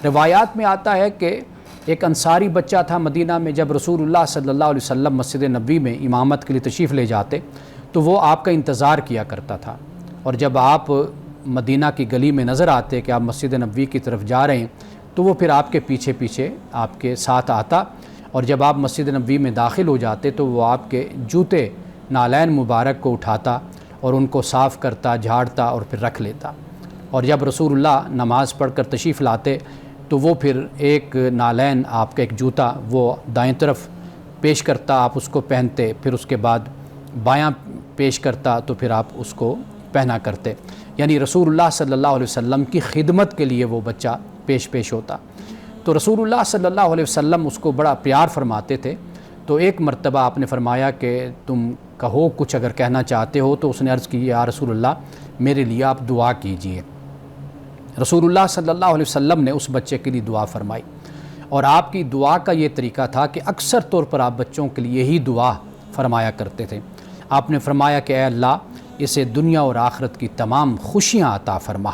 روایات میں آتا ہے کہ ایک انصاری بچہ تھا مدینہ میں، جب رسول اللہ صلی اللہ علیہ وسلم مسجد نبوی میں امامت کے لیے تشریف لے جاتے تو وہ آپ کا انتظار کیا کرتا تھا، اور جب آپ مدینہ کی گلی میں نظر آتے کہ آپ مسجد نبوی کی طرف جا رہے ہیں تو وہ پھر آپ کے پیچھے پیچھے آپ کے ساتھ آتا، اور جب آپ مسجد نبوی میں داخل ہو جاتے تو وہ آپ کے جوتے نالین مبارک کو اٹھاتا اور ان کو صاف کرتا، جھاڑتا اور پھر رکھ لیتا، اور جب رسول اللہ نماز پڑھ کر تشریف لاتے تو وہ پھر ایک نالین آپ کا ایک جوتا وہ دائیں طرف پیش کرتا، آپ اس کو پہنتے، پھر اس کے بعد بایاں پیش کرتا تو پھر آپ اس کو پہنا کرتے، یعنی رسول اللہ صلی اللہ علیہ وسلم کی خدمت کے لیے وہ بچہ پیش ہوتا۔ تو رسول اللہ صلی اللہ علیہ وسلم اس کو بڑا پیار فرماتے تھے، تو ایک مرتبہ آپ نے فرمایا کہ تم کہو کچھ اگر کہنا چاہتے ہو، تو اس نے عرض کی یا رسول اللہ میرے لیے آپ دعا کیجئے۔ رسول اللہ صلی اللہ علیہ وسلم نے اس بچے کے لیے دعا فرمائی، اور آپ کی دعا کا یہ طریقہ تھا کہ اکثر طور پر آپ بچوں کے لیے ہی دعا فرمایا کرتے تھے۔ آپ نے فرمایا کہ اے اللہ اسے دنیا اور آخرت کی تمام خوشیاں عطا فرما۔